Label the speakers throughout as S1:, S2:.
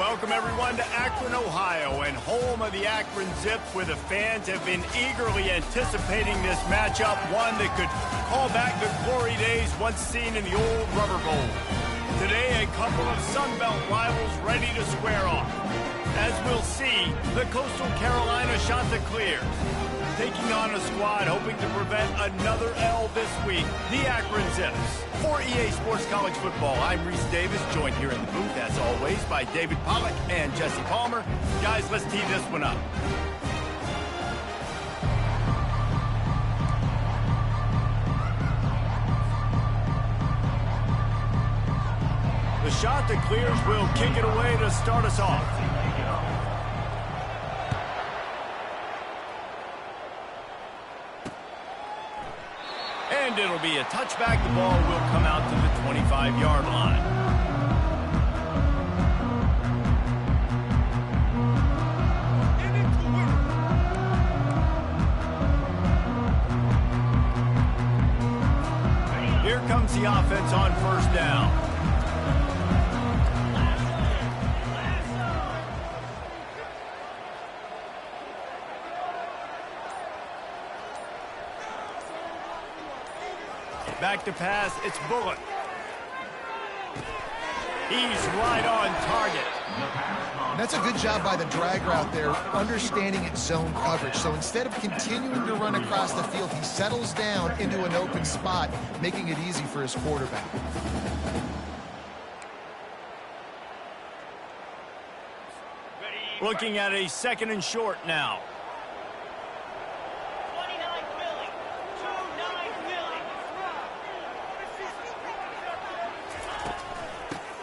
S1: Welcome, everyone, to Akron, Ohio, and home of the Akron Zips, where the fans have been eagerly anticipating this matchup, one that could call back the glory days once seen in the old Rubber Bowl. Today, a couple of Sun Belt rivals ready to square off. As we'll see, the Coastal Carolina Chanticleers taking on a squad hoping to prevent another L this week, the Akron Zips. For EA Sports College Football, I'm Reese Davis, joined here in the booth, as always, by David Pollack and Jesse Palmer. Guys, let's tee this one up. The Chanticleers will kick it away to start us off. And it'll be a touchback. The ball will come out to the 25-yard line. Here comes the offense on first down. Back to pass, it's Bullock. He's right on target.
S2: That's a good job by the drag route there, understanding its zone coverage. So instead of continuing to run across the field, he settles down into an open spot, making it easy for his quarterback.
S1: Looking at a second and short now.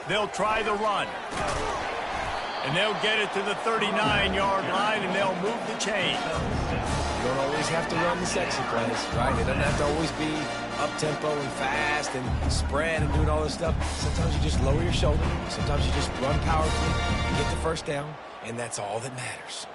S1: They'll try the run. And they'll get it to the 39-yard line, and they'll move the chain.
S3: You don't always have to run the sexy plays, right? It doesn't have to always be up-tempo and fast and spread and doing all this stuff. Sometimes you just lower your shoulder. Sometimes you just run powerfully and get the first down, and that's all that matters.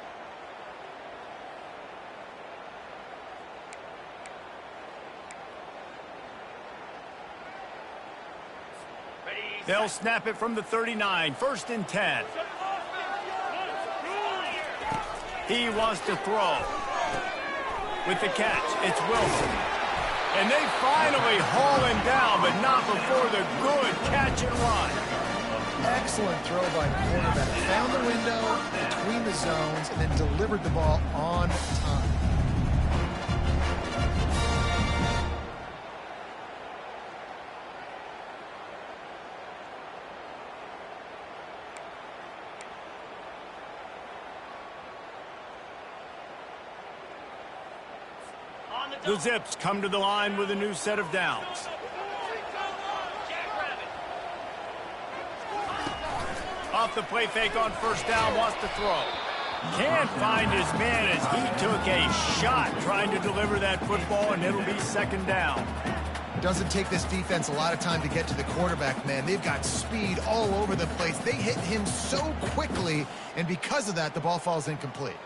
S1: They'll snap it from the 39, 1st and 10. He wants to throw. With the catch, it's Wilson. And they finally haul him down, but not before the good catch and run.
S2: Excellent throw by the quarterback. Found the window between the zones and then delivered the ball on time.
S1: The Zips come to the line with a new set of downs. Off the play fake on first down, wants to throw. Can't find his man as he took a shot trying to deliver that football, and it'll be second down.
S2: Doesn't take this defense a lot of time to get to the quarterback, man. They've got speed all over the place. They hit him so quickly, and because of that, the ball falls incomplete.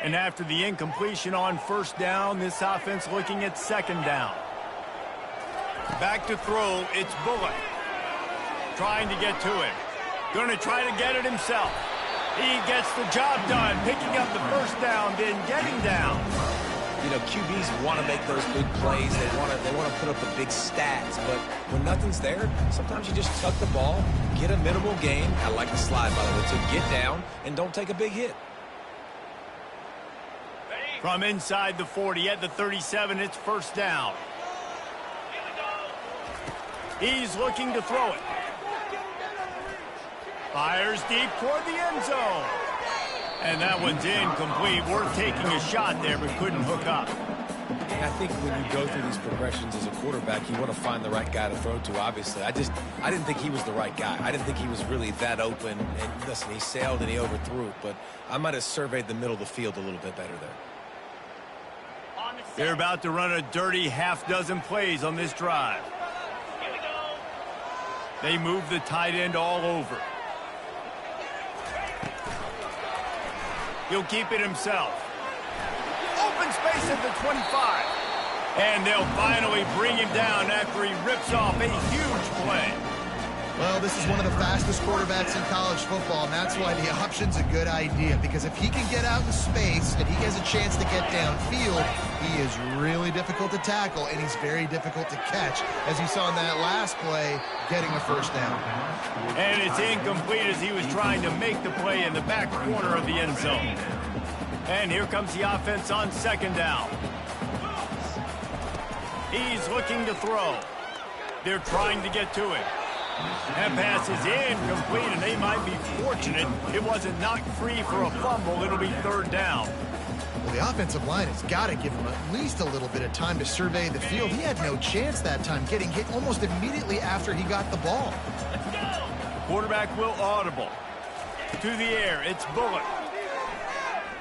S1: And after the incompletion on first down, this offense looking at second down. Back to throw, it's Bullock. Trying to get to it. Going to try to get it himself. He gets the job done, picking up the first down, then getting down.
S3: You know, QBs want to make those big plays. They want to put up the big stats. But when nothing's there, sometimes you just tuck the ball, get a minimal gain. I like the slide, by the way, to get down and don't take a big hit.
S1: From inside the 40 at the 37, it's first down. He's looking to throw it. Fires deep toward the end zone. And that one's incomplete. Worth taking a shot there, but couldn't hook up.
S3: I think when you go through these progressions as a quarterback, you want to find the right guy to throw to, obviously. I didn't think he was the right guy. I didn't think he was really that open. And listen, he sailed and he overthrew it, but I might have surveyed the middle of the field a little bit better there.
S1: They're about to run a dirty half-dozen plays on this drive. They move the tight end all over. He'll keep it himself. Open space at the 25. And they'll finally bring him down after he rips off a huge play.
S2: Well, this is one of the fastest quarterbacks in college football, and that's why the option's a good idea, because if he can get out in space and he has a chance to get downfield, he is really difficult to tackle, and he's very difficult to catch, as you saw in that last play, getting a first down.
S1: And it's incomplete as he was trying to make the play in the back corner of the end zone. And here comes the offense on second down. He's looking to throw. They're trying to get to it. That pass is incomplete, and they might be fortunate it wasn't knocked free for a fumble. It'll be third down.
S2: Well, the offensive line has got to give him at least a little bit of time to survey the field. He had no chance that time, getting hit almost immediately after he got the ball.
S1: Quarterback will audible. To the air, it's Bullock.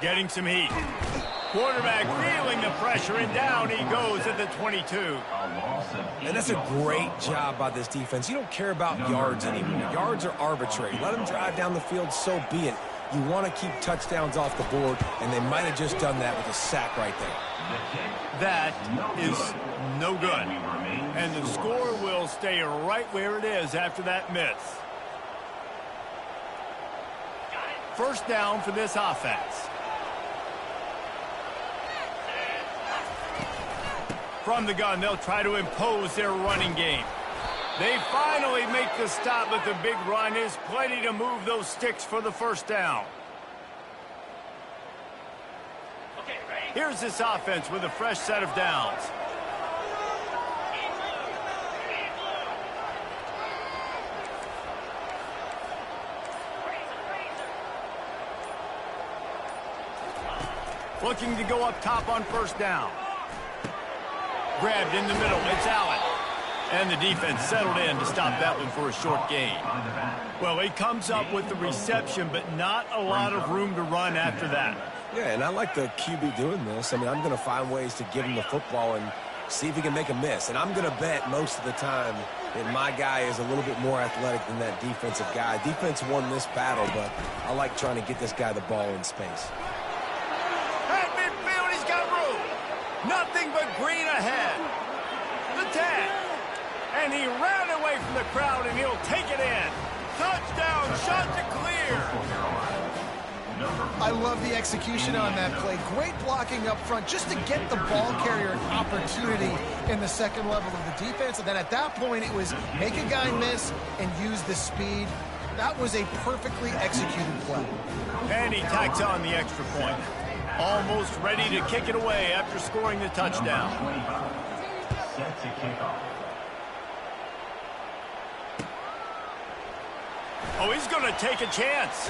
S1: Getting some heat. Quarterback feeling the pressure, and down he goes at the 22.
S3: And that's a great job by this defense. You don't care about yards anymore. Yards are arbitrary. Let them drive down the field, so be it. You want to keep touchdowns off the board, and they might have just done that with a sack right there.
S1: That is no good. And the score will stay right where it is after that miss. First down for this offense. From the gun, they'll try to impose their running game. They finally make the stop, but the big run is plenty to move those sticks for the first down. Here's this offense with a fresh set of downs. Looking to go up top on first down. Grabbed in the middle, it's Allen. And the defense settled in to stop that one for a short gain. Well, he comes up with the reception, but not a lot of room to run after that.
S3: Yeah, and I like the QB doing this. I mean, I'm going to find ways to give him the football and see if he can make a miss. And I'm going to bet most of the time that my guy is a little bit more athletic than that defensive guy. Defense won this battle, but I like trying to get this guy the ball in space.
S1: At midfield, he's got room. Nothing but green ahead. The tag. And he ran away from the crowd, and he'll take it in. Touchdown, shot to clear.
S2: I love the execution on that play. Great blocking up front just to get the ball carrier an opportunity in the second level of the defense. And then at that point, it was make a guy miss and use the speed. That was a perfectly executed play.
S1: And he tacks on the extra point. Almost ready to kick it away after scoring the touchdown.
S4: Set to kick off.
S1: Oh, he's going to take a chance.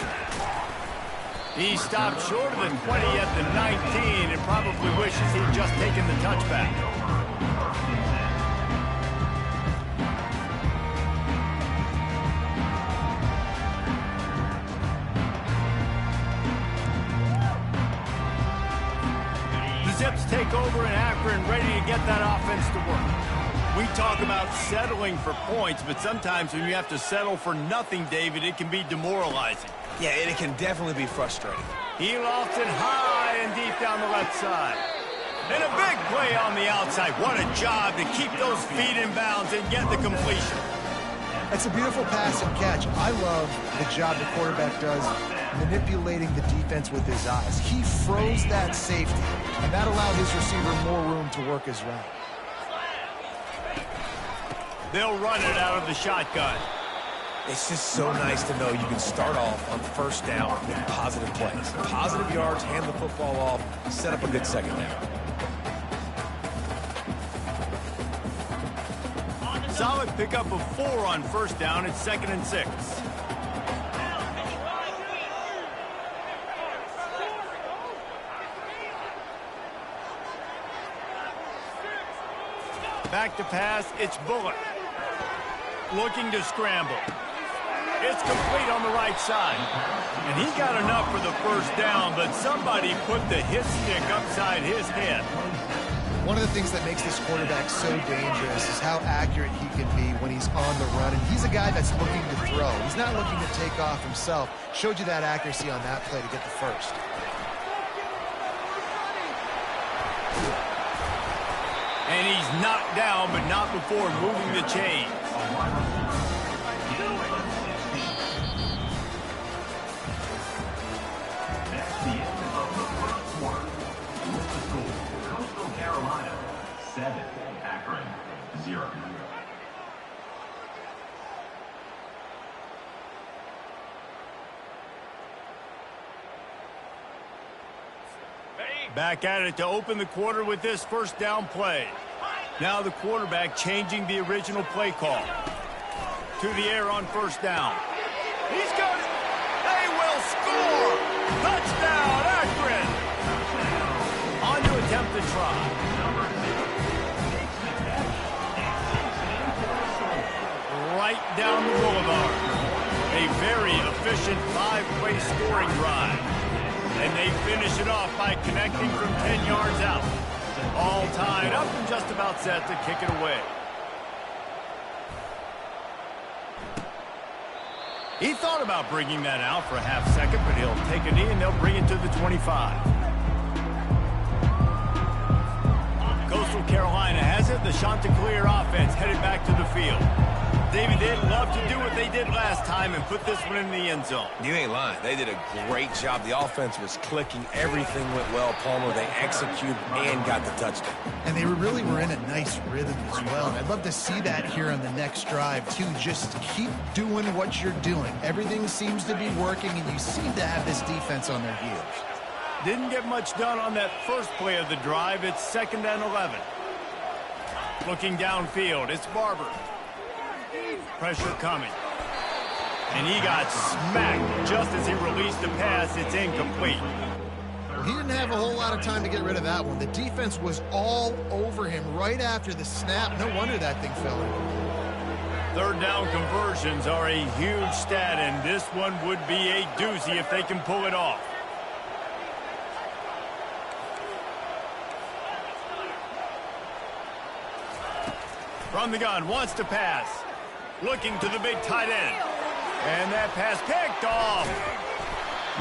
S1: He stopped short of the 20 at the 19 and probably wishes he'd just taken the touchback. The Zips take over in Akron, ready to get that offense to work. We talk about settling for points, but sometimes when you have to settle for nothing, David, it can be demoralizing.
S3: Yeah, and it can definitely be frustrating.
S1: He lofts it high and deep down the left side. And a big play on the outside. What a job to keep those feet in bounds and get the completion.
S2: It's a beautiful pass and catch. I love the job the quarterback does manipulating the defense with his eyes. He froze that safety, and that allowed his receiver more room to work his route.
S1: They'll run it out of the shotgun.
S3: It's just so nice to know you can start off on first down with positive plays. Positive yards, hand the football off, set up a good second down.
S1: Solid pickup of 4 on first down. It's 2nd and 6. Back to pass, it's Bullock. Looking to scramble. It's complete on the right side. And he got enough for the first down, but somebody put the hit stick upside his head.
S2: One of the things that makes this quarterback so dangerous is how accurate he can be when he's on the run. And he's a guy that's looking to throw. He's not looking to take off himself. Showed you that accuracy on that play to get the first.
S1: And he's knocked down, but not before moving the chains.
S4: That's the end of the first quarter. With the score, Coastal Carolina 7, Akron 0.
S1: Back at it to open the quarter with this first down play. Now the quarterback changing the original play call. To the air on first down. He's got it. They will score. Touchdown, Akron. On to attempt the try. Right down the boulevard. A very efficient 5-play scoring drive. And they finish it off by connecting from 10 yards out. All tied up and just about set to kick it away. He thought about bringing that out for a half second, but he'll take a knee and they'll bring it to the 25. Coastal Carolina has it. The Chanticleer offense headed back to the field. David, they'd love to do what they did last time and put this one in the end zone.
S3: You ain't lying. They did a great job. The offense was clicking. Everything went well, Palmer. They executed and got the touchdown.
S2: And they really were in a nice rhythm as well. And I'd love to see that here on the next drive, too. Just keep doing what you're doing. Everything seems to be working, and you seem to have this defense on their heels.
S1: Didn't get much done on that first play of the drive. It's 2nd and 11. Looking downfield, it's Barber. Pressure coming. And he got smacked just as he released the pass. It's incomplete.
S2: He didn't have a whole lot of time to get rid of that one. The defense was all over him right after the snap. No wonder that thing fell in.
S1: Third down conversions are a huge stat, and this one would be a doozy if they can pull it off. From the gun, wants to pass. Looking to the big tight end. And that pass picked off.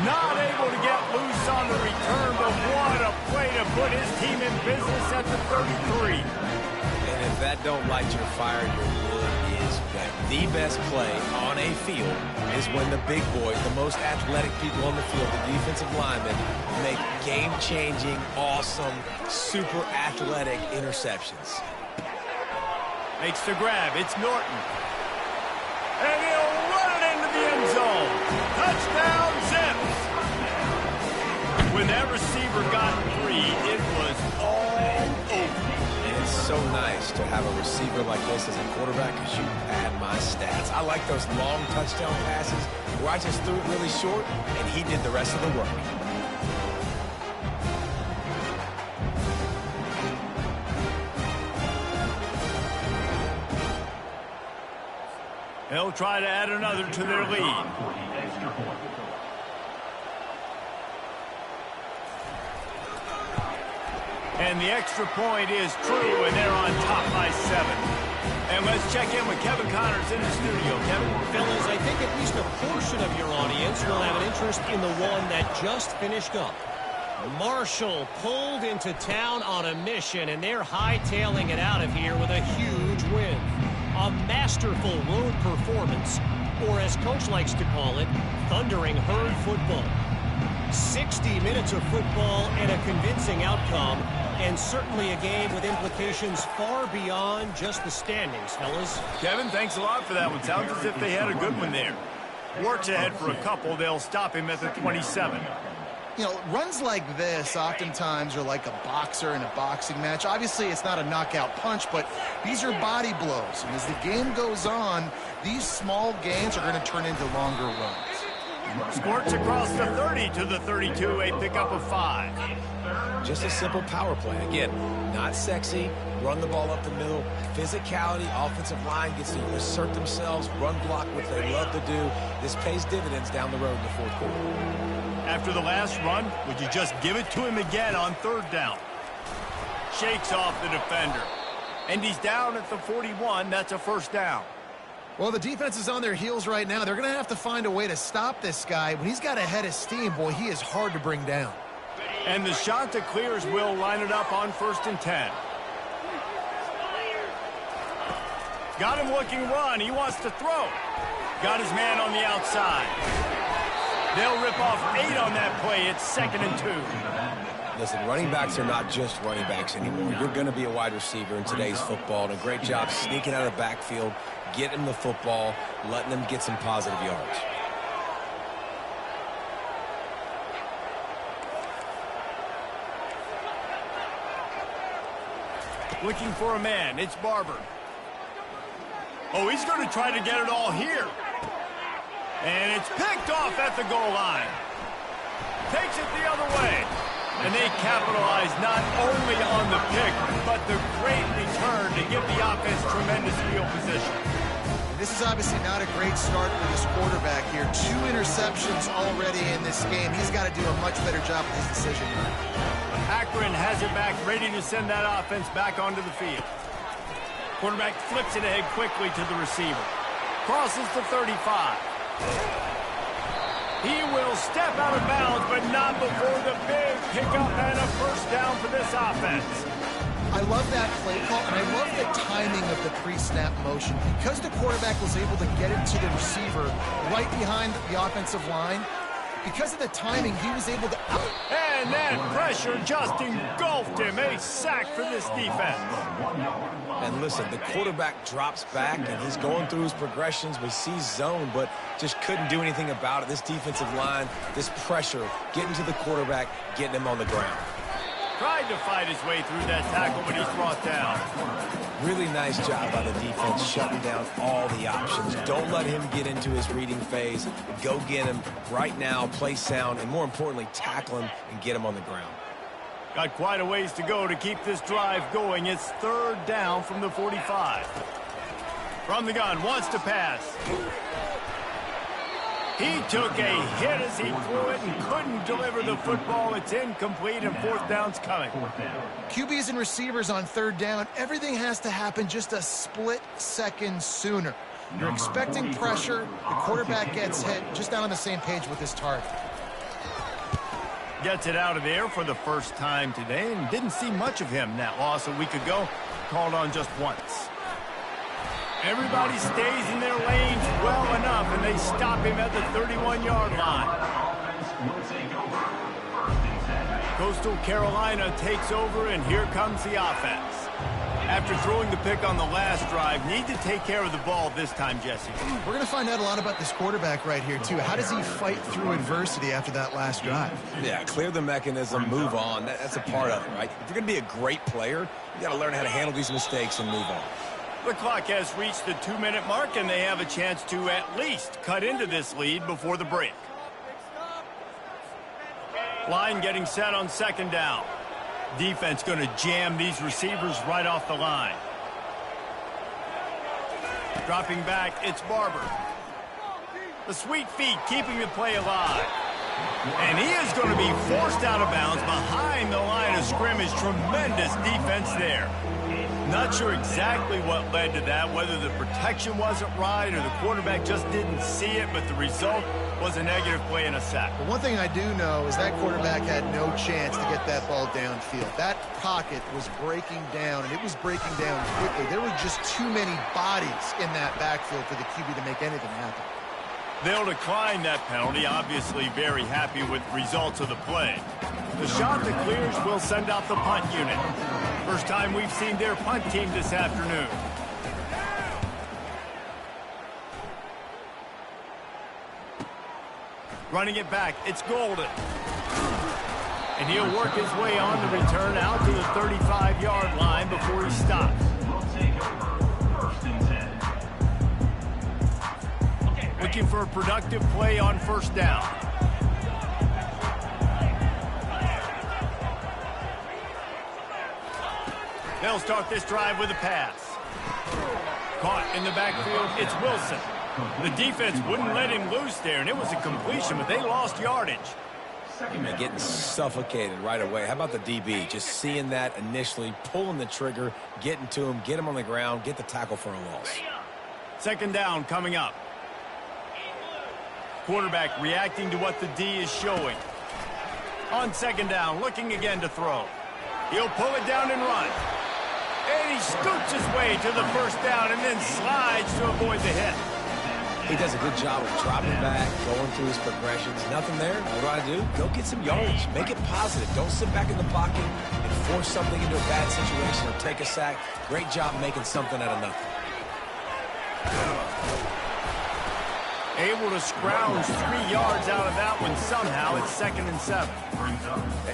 S1: Not able to get loose on the return, but what a play to put his team in business at the 33.
S3: And if that don't light your fire, your wood is wet. The best play on a field is when the big boys, the most athletic people on the field, the defensive linemen, make game-changing, awesome, super athletic interceptions.
S1: Makes the grab. It's Norton. And he'll run it into the end zone. Touchdown, Zips. When that receiver got 3, it was all over.
S3: And it's so nice to have a receiver like this as a quarterback because you pad my stats. I like those long touchdown passes where I just threw it really short and he did the rest of the work.
S1: They'll try to add another to their lead. And the extra point is true, and they're on top by 7. And let's check in with Kevin Connors in the studio. Kevin?
S5: Fellas, I think at least a portion of your audience will have an interest in the one that just finished up. Marshall pulled into town on a mission, and they're hightailing it out of here with a huge win. A masterful road performance, or as Coach likes to call it, thundering herd football. 60 minutes of football and a convincing outcome, and certainly a game with implications far beyond just the standings, fellas.
S1: Kevin, thanks a lot for that one. Sounds as if they had a good one there. Works ahead for a couple. They'll stop him at the 27.
S2: You know, runs like this oftentimes are like a boxer in a boxing match. Obviously, it's not a knockout punch, but these are body blows. And as the game goes on, these small gains are going to turn into longer runs.
S1: Squirts across the 30 to the 32, a pickup of 5.
S3: Just a simple power play. Again, not sexy, run the ball up the middle, physicality, offensive line gets to assert themselves, run block, which they love to do. This pays dividends down the road in the fourth quarter.
S1: After the last run, would you just give it to him again on 3rd down? Shakes off the defender. And he's down at the 41. That's a 1st down.
S2: Well, the defense is on their heels right now. They're going to have to find a way to stop this guy. When he's got a head of steam, boy, he is hard to bring down.
S1: And the Chanticleers will line it up on 1st and 10. Got him looking run. He wants to throw. Got his man on the outside. They'll rip off 8 on that play. It's 2nd and 2.
S3: Listen, running backs are not just running backs anymore. You're going to be a wide receiver in today's football. And a great job sneaking out of the backfield, getting the football, letting them get some positive yards.
S1: Looking for a man. It's Barber. Oh, he's going to try to get it all here. And it's picked off at the goal line. Takes it the other way. And they capitalize not only on the pick, but the great return to give the offense tremendous field position.
S2: This is obviously not a great start for this quarterback here. 2 interceptions already in this game. He's got to do a much better job with his decision.
S1: Akron has it back, ready to send that offense back onto the field. Quarterback flips it ahead quickly to the receiver. Crosses the 35. He will step out of bounds, but not before the big pickup and a first down for this offense.
S2: I love that play call, and I love the timing of the pre-snap motion. Because the quarterback was able to get it to the receiver right behind the offensive line, because of the timing, he was able to...
S1: And that pressure just engulfed him. A sack for this defense.
S3: And listen, the quarterback drops back, and he's going through his progressions. We see zone, but just couldn't do anything about it. This defensive line, this pressure, getting to the quarterback, getting him on the ground.
S1: Tried to fight his way through that tackle, but he's brought down.
S3: Really nice job by the defense shutting down all the options. Don't let him get into his reading phase. Go get him right now, play sound, and more importantly, tackle him and get him on the ground.
S1: Got quite a ways to go to keep this drive going. It's 3rd down from the 45. From the gun, wants to pass. He took a hit as he threw it and couldn't deliver the football. It's incomplete, and 4th down's coming.
S2: QBs and receivers on 3rd down, everything has to happen just a split second sooner. You're expecting pressure, the quarterback gets hit, just not on the same page with his target.
S1: Gets it out of there for the first time today, and didn't see much of him. That loss a week ago, called on just once. Everybody stays in their lanes well enough, and they stop him at the 31-yard line. Coastal Carolina takes over, and here comes the offense. After throwing the pick on the last drive, need to take care of the ball this time, Jesse.
S2: We're going to find out a lot about this quarterback right here, too. How does he fight through adversity after that last drive?
S3: Yeah, clear the mechanism, move on. That's a part of it, right? If you're going to be a great player, you got to learn how to handle these mistakes and move on.
S1: The clock has reached the 2-minute mark, and they have a chance to at least cut into this lead before the break. Line getting set on 2nd down. Defense going to jam these receivers right off the line. Dropping back, it's Barber. The sweet feet keeping the play alive. And he is going to be forced out of bounds behind the line of scrimmage. Tremendous defense there. Not sure exactly what led to that, whether the protection wasn't right or the quarterback just didn't see it, but the result was a negative play and a sack.
S2: But one thing I do know is that quarterback had no chance to get that ball downfield. That pocket was breaking down, and it was breaking down quickly. There were just too many bodies in that backfield for the QB to make anything happen.
S1: They'll decline that penalty, obviously very happy with the results of the play. The shot that clears will send out the punt unit. First time we've seen their punt team this afternoon. Running it back, it's Golden. And he'll work his way on the return out to the 35-yard line before he stops. Looking for a productive play on 1st down. They'll start this drive with a pass. Caught in the backfield, it's Wilson. The defense wouldn't let him loose there, and it was a completion, but they lost yardage.
S3: They're getting suffocated right away. How about the DB? Just seeing that initially, pulling the trigger, getting to him, get him on the ground, get the tackle for a loss.
S1: 2nd down coming up. Quarterback reacting to what the D is showing. On 2nd down, looking again to throw. He'll pull it down and run. And he scoots his way to the first down and then slides to avoid the hit.
S3: He does a good job of dropping back, going through his progressions. Nothing there. What do? Go get some yardage. Make it positive. Don't sit back in the pocket and force something into a bad situation or take a sack. Great job making something out of nothing.
S1: Able to scrounge 3 yards out of that one somehow. It's 2nd and 7.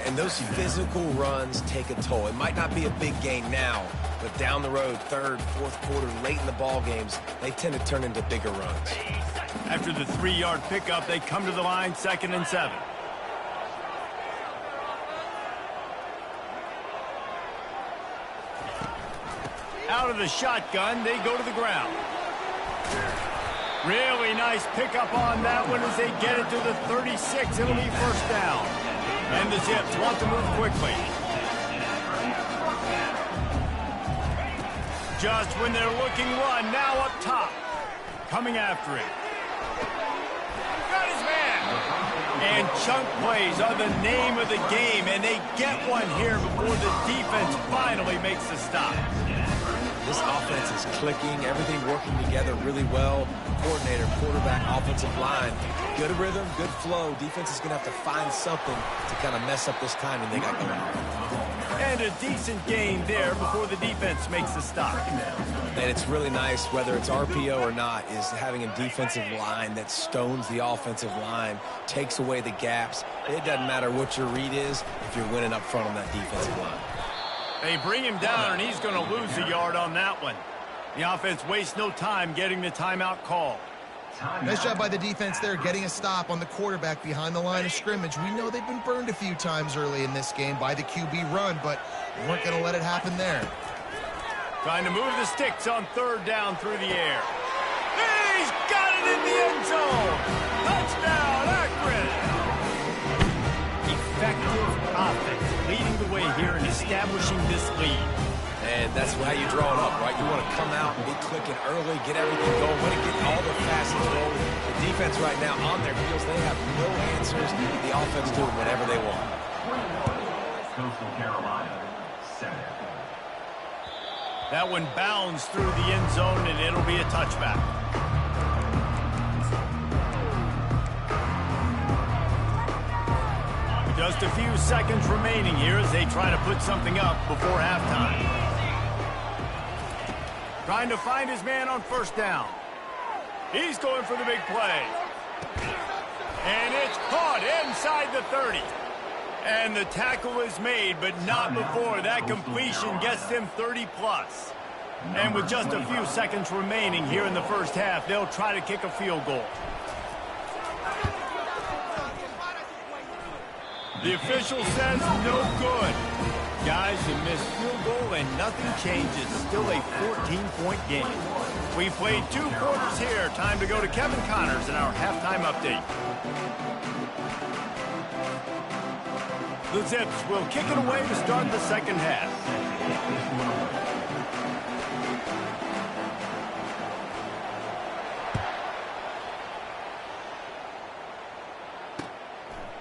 S3: And those physical runs take a toll. It might not be a big gain now, but down the road, 3rd, 4th quarter, late in the ball games, they tend to turn into bigger runs.
S1: After the 3-yard pickup, they come to the line, 2nd and 7. Out of the shotgun, they go to the ground. Really nice pickup on that one as they get it to the 36. It'll be first down. And the Zips want to move quickly. Just when they're looking run, now up top. Coming after it. Got his man. And chunk plays are the name of the game, and they get one here before the defense finally makes the stop.
S3: This offense is clicking, everything working together really well. Coordinator, quarterback, offensive line. Good rhythm, good flow. Defense is going to have to find something to kind of mess up this timing they got going on.
S1: And a decent gain there before the defense makes the stop.
S3: And it's really nice, whether it's RPO or not, is having a defensive line that stones the offensive line, takes away the gaps. It doesn't matter what your read is if you're winning up front on that defensive line.
S1: They bring him down, and he's going to lose a yard on that one. The offense wastes no time getting the timeout call.
S2: Nice job by the defense there, getting a stop on the quarterback behind the line of scrimmage. We know they've been burned a few times early in this game by the QB run, but we weren't going to let it happen there.
S1: Trying to move the sticks on 3rd down through the air. He's got it in the end zone. Touchdown, Akron. Effective offense leading the way here and establishing this lead.
S3: And that's how you draw it up, right? You want to come out and be clicking early, get everything going, want to get all the facets rolling. The defense right now on their heels, they have no answers. The offense doing whatever they want.
S4: Coastal Carolina, 7.
S1: That one bounds through the end zone, and it'll be a touchback. Just a few seconds remaining here as they try to put something up before halftime. Trying to find his man on 1st down. He's going for the big play. And it's caught inside the 30. And the tackle is made, but not before that completion gets them 30+. And with just a few seconds remaining here in the first half, they'll try to kick a field goal. The official says no good. Guys, a missed field goal and nothing changes. Still a 14-point game. We played 2 quarters here. Time to go to Kevin Connors in our halftime update. The Zips will kick it away to start the second half.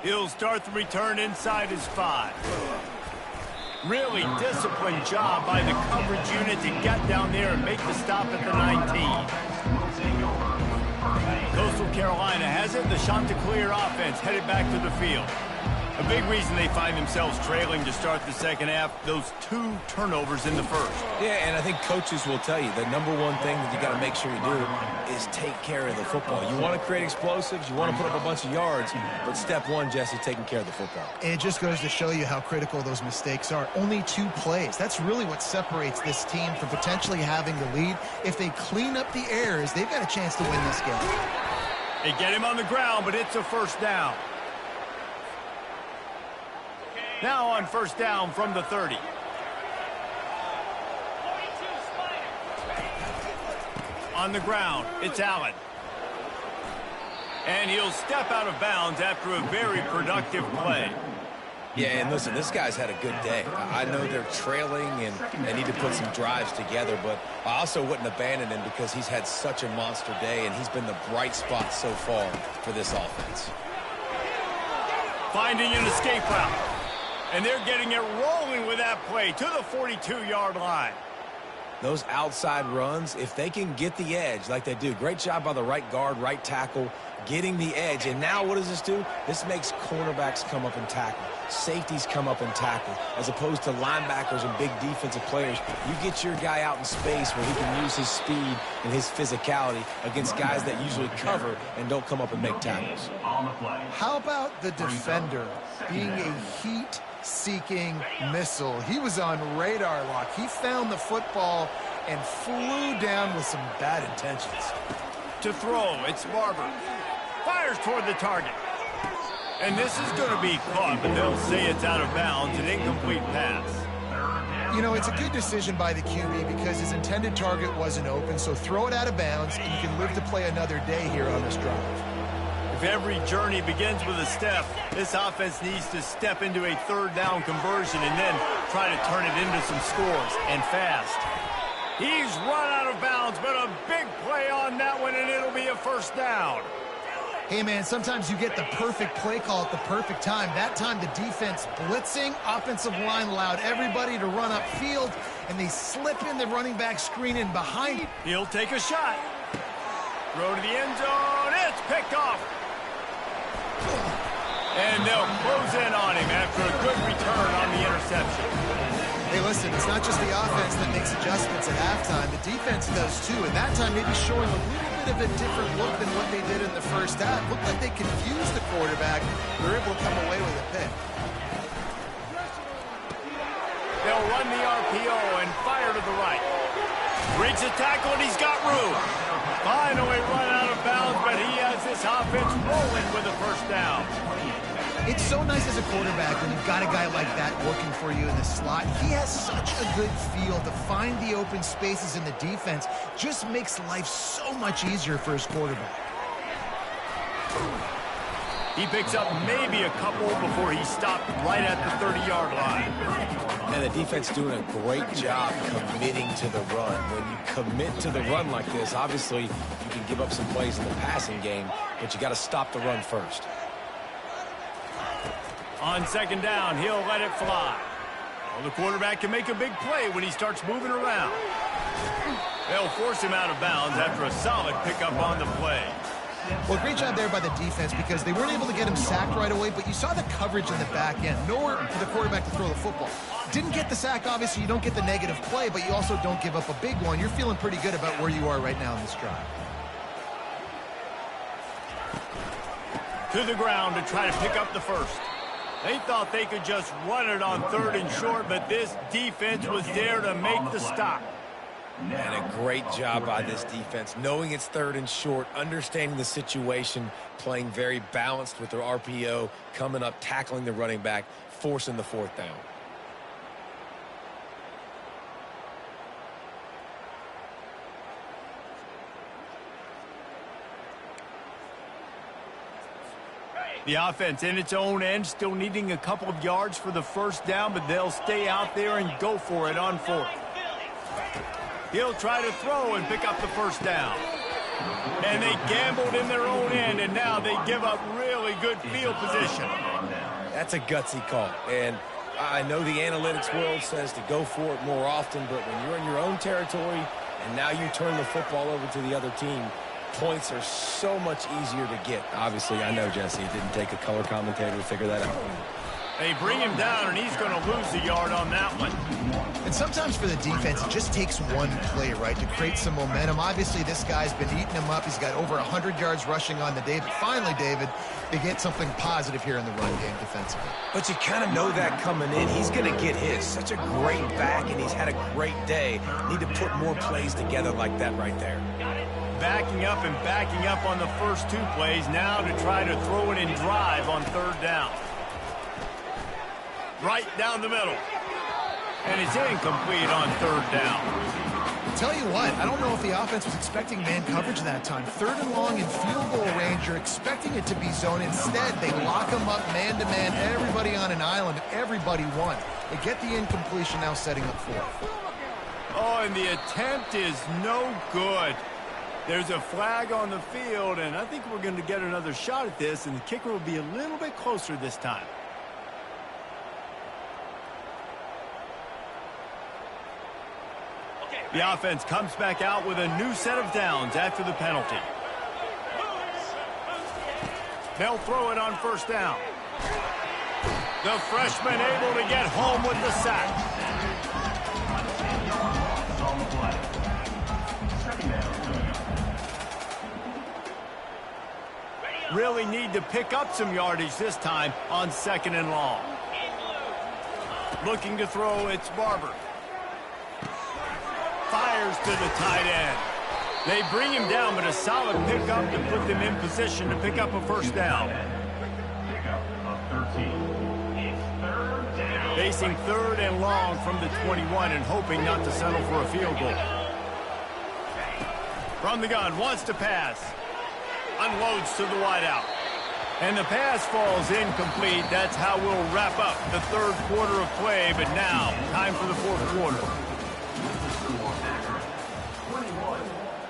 S1: He'll start the return inside his 5. Really disciplined job by the coverage unit to get down there and make the stop at the 19. Coastal Carolina has it. The Chanticleer offense headed back to the field. A big reason they find themselves trailing to start the second half, those 2 turnovers in the first.
S3: Yeah, and I think coaches will tell you the number one thing that you got to make sure you do is take care of the football. You want to create explosives, you want to put up a bunch of yards, but step 1, Jesse, taking care of the football.
S2: And it just goes to show you how critical those mistakes are. Only 2 plays. That's really what separates this team from potentially having the lead. If they clean up the errors, they've got a chance to win this game.
S1: They get him on the ground, but it's a first down. Now on first down from the 30. On the ground, it's Allen. And he'll step out of bounds after a very productive play.
S3: Yeah, and listen, this guy's had a good day. I know they're trailing and they need to put some drives together, but I also wouldn't abandon him because he's had such a monster day and he's been the bright spot so far for this offense.
S1: Finding an escape route. And they're getting it rolling with that play to the 42-yard line.
S3: those outside runs, if they can get the edge like they do, great job by the right guard, right tackle, getting the edge. And now what does this do? This makes cornerbacks come up and tackle. Safeties come up and tackle. As opposed to linebackers and big defensive players, you get your guy out in space where he can use his speed and his physicality against guys that usually cover and don't come up and make tackles.
S2: How about the defender being a heat-seeking missile? He was on radar lock. He found the football and flew down with some bad intentions.
S1: To throw, it's Barber. Fires toward the target. And this is going to be caught, but they'll say it's out of bounds, an incomplete pass.
S2: You know, it's a good decision by the QB because his intended target wasn't open, so throw it out of bounds, and you can live to play another day here on this drive.
S1: If every journey begins with a step, this offense needs to step into a third down conversion and then try to turn it into some scores, and fast. He's run out of bounds, but a big play on that one, and it'll be a first down.
S2: Hey, man, sometimes you get the perfect play call at the perfect time. That time, the defense blitzing, offensive line allowed everybody to run upfield, and they slip in the running back screen in behind.
S1: He'll take a shot. Throw to the end zone. It's picked off. And they'll close in on him after a good return on the interception.
S2: Hey, listen, it's not just the offense that makes adjustments at halftime. The defense does, too, and that time maybe showing a little bit of a different look than what they did in the first half. Looked like they confused the quarterback. They're able to come away with a pick.
S1: They'll run the RPO and fire to the right. Breaks a tackle, and he's got room. Finally run out of bounds, but he has this offense rolling with a first down.
S2: It's so nice as a quarterback when you've got a guy like that working for you in the slot. He has such a good feel to find the open spaces in the defense. Just makes life so much easier for his quarterback.
S1: He picks up maybe a couple before he stopped right at the 30-yard line.
S3: And the defense doing a great job committing to the run. When you commit to the run like this, obviously you can give up some plays in the passing game, but you got to stop the run first.
S1: On second down, he'll let it fly. Well, the quarterback can make a big play when he starts moving around. They'll force him out of bounds after a solid pickup on the play.
S2: Well, great job there by the defense because they weren't able to get him sacked right away, but you saw the coverage in the back end. Nowhere for the quarterback to throw the football. Didn't get the sack, obviously. You don't get the negative play, but you also don't give up a big one. You're feeling pretty good about where you are right now in this drive.
S1: To the ground to try to pick up the first. They thought they could just run it on third and short, but this defense was there to make the stop.
S3: And a great job by this defense, knowing it's third and short, understanding the situation, playing very balanced with their RPO, coming up, tackling the running back, forcing the fourth down.
S1: The offense in its own end, still needing a couple of yards for the first down, but they'll stay out there and go for it on fourth. He'll try to throw and pick up the first down. And they gambled in their own end, and now they give up really good field position.
S3: That's a gutsy call. And I know the analytics world says to go for it more often, but when you're in your own territory and now you turn the football over to the other team, points are so much easier to get. Obviously, I know, Jesse, it didn't take a color commentator to figure that out.
S1: They bring him down, and he's going to lose a yard on that one.
S2: And sometimes for the defense, it just takes one play, right, to create some momentum. Obviously, this guy's been eating him up. He's got over 100 yards rushing on the day. But finally, David, they get something positive here in the run game defensively.
S3: But you kind of know that coming in. He's going to get his. Such a great back, and he's had a great day. Need to put more plays together like that right there.
S1: Backing up and backing up on the first two plays now to try to throw it in drive on third down. Right down the middle. And it's incomplete on third down.
S2: I'll tell you what, I don't know if the offense was expecting man coverage that time. Third and long in field goal range, you're expecting it to be zone. Instead, they lock them up man-to-man, everybody on an island, everybody won. They get the incompletion now setting up fourth.
S1: Oh, and the attempt is no good. There's a flag on the field, and I think we're going to get another shot at this, and the kicker will be a little bit closer this time.
S6: Okay,
S1: The offense comes back out with a new set of downs after the penalty. They'll throw it on first down. The freshman able to get home with the sack. Really need to pick up some yardage this time on 2nd and long. Looking to throw, it's Barber. Fires to the tight end. They bring him down, but a solid pickup to put them in position to pick up a first down.
S4: Pickup of 13. It's 3rd down.
S1: Facing 3rd and long from the 21 and hoping not to settle for a field goal. From the gun, wants to pass. Unloads to the wideout. And the pass falls incomplete. That's how we'll wrap up the 3rd quarter of play. But now, time for the 4th quarter.
S4: Akron, 21.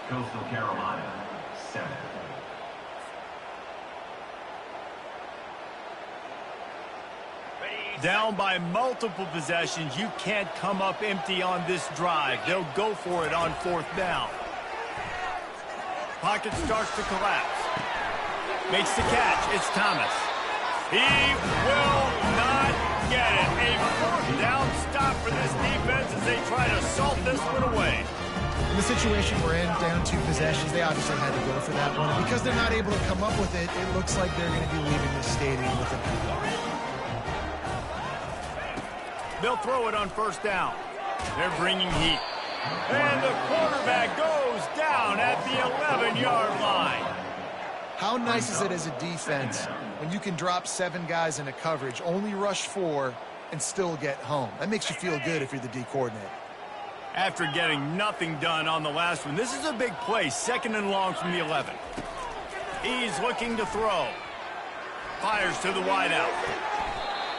S4: Coastal Carolina, 7.
S1: Down by multiple possessions. You can't come up empty on this drive. They'll go for it on 4th down. Pocket starts to collapse. Makes the catch. It's Thomas. He will not get it. A 4th down stop for this defense as they try to salt this one away.
S2: In the situation we're in, down 2 possessions, they obviously had to go for that one. And because they're not able to come up with it, it looks like they're going to be leaving the stadium with it.
S1: They'll throw it on first down. They're bringing heat. And the quarterback goes down at the 11-yard line.
S2: How nice is it as a defense when you can drop 7 guys into coverage, only rush 4, and still get home? That makes you feel good if you're the D coordinator.
S1: After getting nothing done on the last one, this is a big play, 2nd and long from the 11. He's looking to throw. Fires to the wideout.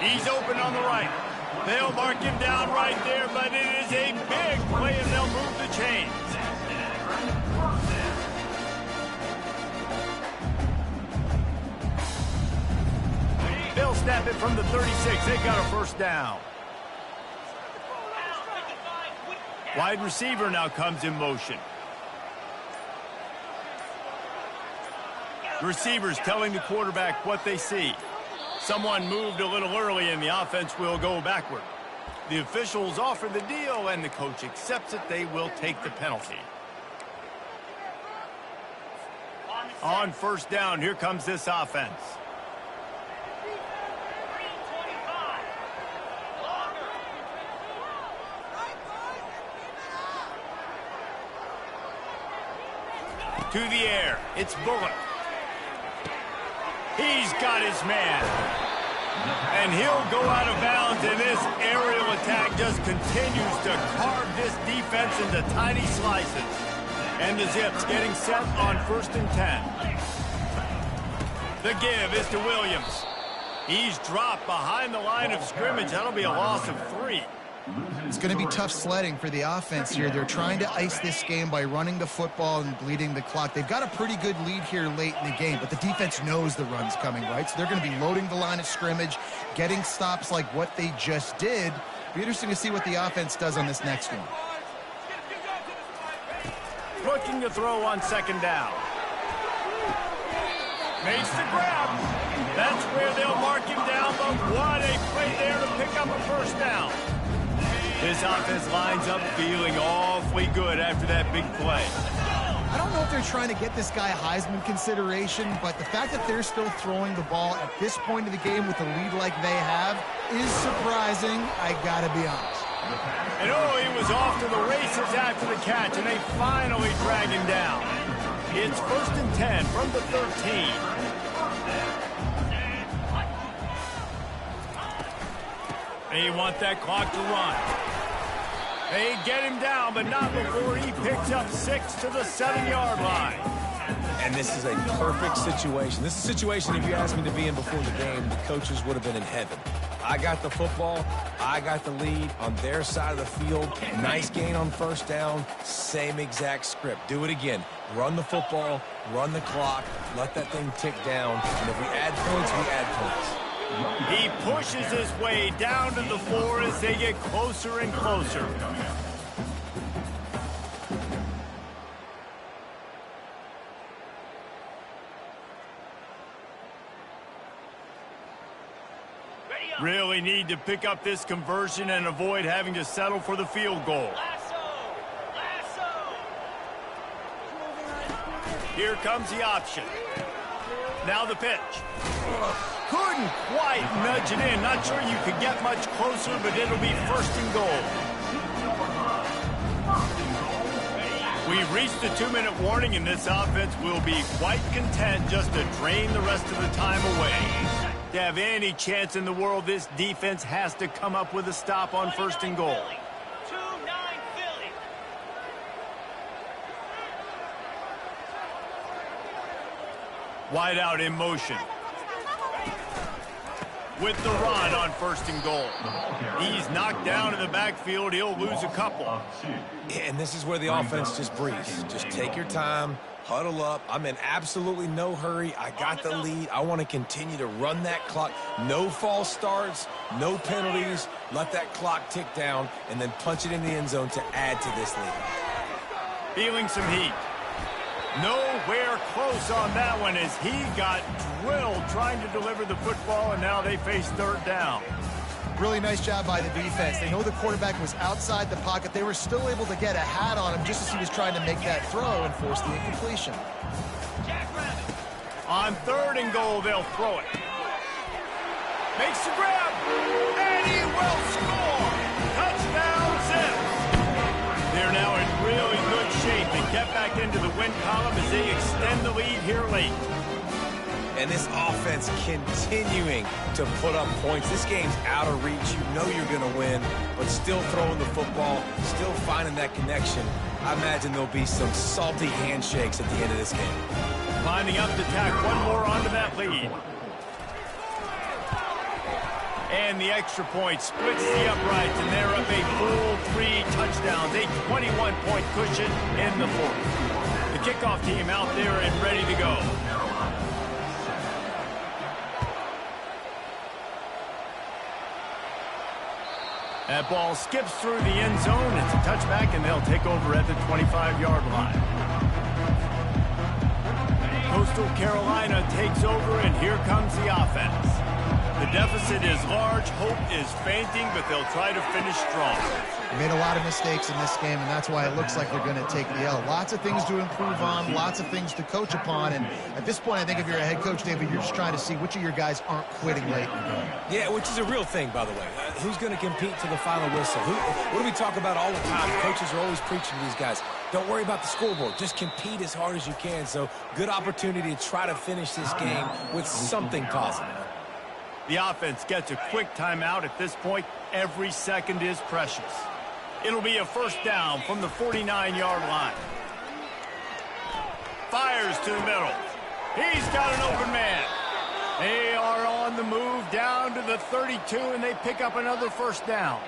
S1: He's open on the right. They'll mark him down right there, but it is a big play, and they'll move the chains. They'll snap it from the 36. They got a first down. Wide receiver now comes in motion. Receivers telling the quarterback what they see. Someone moved a little early, and the offense will go backward. The officials offer the deal, and the coach accepts it. They will take the penalty. On first down, here comes this offense. To the air, it's Bullock. He's got his man. And he'll go out of bounds, and this aerial attack just continues to carve this defense into tiny slices. And the Zips getting set on 1st and 10. The give is to Williams. He's dropped behind the line of scrimmage. That'll be a loss of 3.
S2: It's going to be tough sledding for the offense here. They're trying to ice this game by running the football and bleeding the clock. They've got a pretty good lead here late in the game, but the defense knows the run's coming, right? So they're going to be loading the line of scrimmage, getting stops like what they just did. Be interesting to see what the offense does on this next one.
S1: Looking to throw on 2nd down. Makes the grab. That's where they'll mark him down, but what a play there to pick up a first down. This offense lines up feeling awfully good after that big play.
S2: I don't know if they're trying to get this guy Heisman consideration, but the fact that they're still throwing the ball at this point of the game with a lead like they have is surprising, I gotta be honest.
S1: And he was off to the races after the catch, and they finally drag him down. It's 1st and 10 from the 13. They want that clock to run. They get him down, but not before he picks up 6 to the 7-yard line.
S3: And this is a perfect situation. This is a situation, if you asked me to be in before the game, the coaches would have been in heaven. I got the football. I got the lead on their side of the field. Nice gain on first down. Same exact script. Do it again. Run the football, run the clock, let that thing tick down. And if we add points, we add points.
S1: He pushes his way down to the 4 as they get closer and closer. need to pick up this conversion and avoid having to settle for the field goal. Here comes the option. Now the pitch. Couldn't quite nudge it in. Not sure you could get much closer, but it'll be first and goal. We've reached the 2-minute warning, and this offense will be quite content just to drain the rest of the time away. To have any chance in the world, this defense has to come up with a stop on first and goal. Wide out in motion. With the run on first and goal. He's knocked down in the backfield. He'll lose a couple.
S3: And this is where the offense just breathes. Just take your time, huddle up. I'm in absolutely no hurry. I got the lead. I want to continue to run that clock. No false starts, no penalties. Let that clock tick down and then punch it in the end zone to add to this lead.
S1: Feeling some heat. Nowhere close on that one as he got drilled trying to deliver the football, and now they face third down.
S2: Really nice job by the defense. They know the quarterback was outside the pocket. They were still able to get a hat on him just as he was trying to make that throw and force the incompletion.
S1: On third and goal, they'll throw it. Makes the grab, and he will score. Touchdown, Zips. They're now in really good shape and get back into the win column as they extend the lead here late.
S3: And this offense continuing to put up points. This game's out of reach. You know you're going to win, but still throwing the football, still finding that connection. I imagine there'll be some salty handshakes at the end of this game.
S1: Lining up to tack one more onto that lead. And the extra point splits the uprights, and they're up a full 3 touchdowns, a 21-point cushion in the fourth. The kickoff team out there and ready to go. That ball skips through the end zone. It's a touchback, and they'll take over at the 25-yard line. Coastal Carolina takes over, and here comes the offense. The deficit is large, hope is fainting, but they'll try to finish strong.
S2: They made a lot of mistakes in this game, and that's why it looks like they're going to take the L. Lots of things to improve on, lots of things to coach upon, and at this point, I think if you're a head coach, David, you're just trying to see which of your guys aren't quitting late in the game.
S3: Yeah, which is a real thing, by the way. Who's going to compete to the final whistle? What do we talk about all the time? Coaches are always preaching to these guys. Don't worry about the scoreboard. Just compete as hard as you can. So, good opportunity to try to finish this game with something positive.
S1: The offense gets a quick timeout at this point. Every second is precious. It'll be a first down from the 49-yard line. Fires to the middle. He's got an open man. They are on the move down to the 32, and they pick up another first down.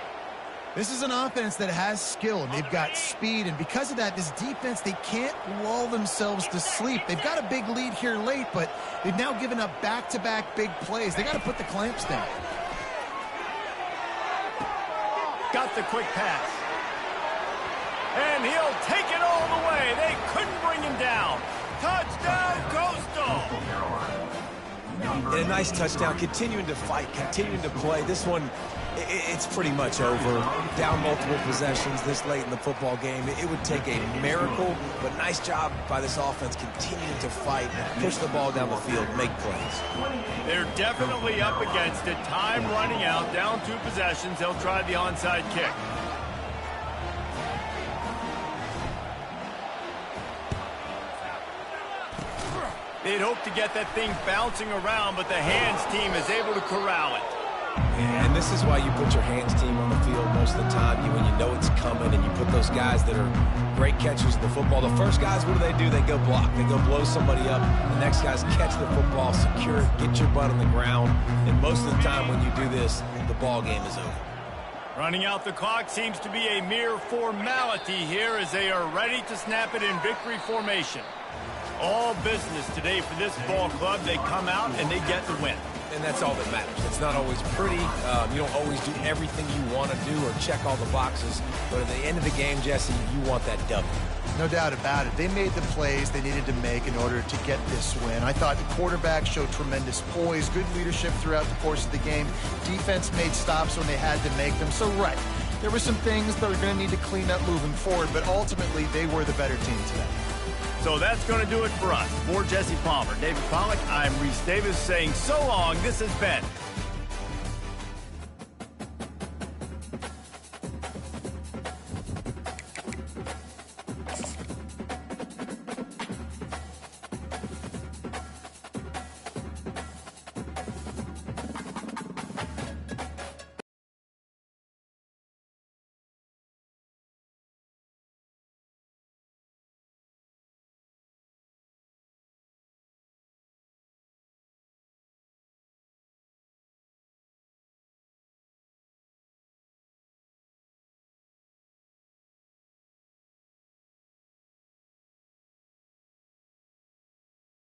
S2: This is an offense that has skill, and they've got speed, and because of that, this defense, they can't lull themselves to sleep. They've got a big lead here late, but they've now given up back-to-back big plays. They got to put the clamps down.
S1: Got the quick pass. And he'll take it all the way. They couldn't bring him down. Touchdown, Coastal!
S3: And a nice touchdown, continuing to fight, continuing to play. This one, it's pretty much over. Down multiple possessions this late in the football game. It would take a miracle, but nice job by this offense continuing to fight, push the ball down the field, make plays.
S1: They're definitely up against it. Time running out, down 2 possessions. They'll try the onside kick. They'd hope to get that thing bouncing around, but the hands team is able to corral it.
S3: And this is why you put your hands team on the field most of the time. When you know it's coming and you put those guys that are great catchers of the football. The first guys, what do? They go block. They go blow somebody up. The next guys catch the football, secure it, get your butt on the ground. And most of the time when you do this, the ball game is over.
S1: Running out the clock seems to be a mere formality here as they are ready to snap it in victory formation. All business today for this ball club. They come out and they get the win.
S3: and that's all that matters. It's not always pretty. You don't always do everything you want to do or check all the boxes. But at the end of the game, Jesse, you want that W.
S2: No doubt about it. They made the plays they needed to make in order to get this win. I thought the quarterback showed tremendous poise, good leadership throughout the course of the game. Defense made stops when they had to make them. So, right, there were some things that are going to need to clean up moving forward, but ultimately they were the better team today.
S1: So that's going to do it for us. For Jesse Palmer, David Pollack, I'm Reese Davis saying so long. This has been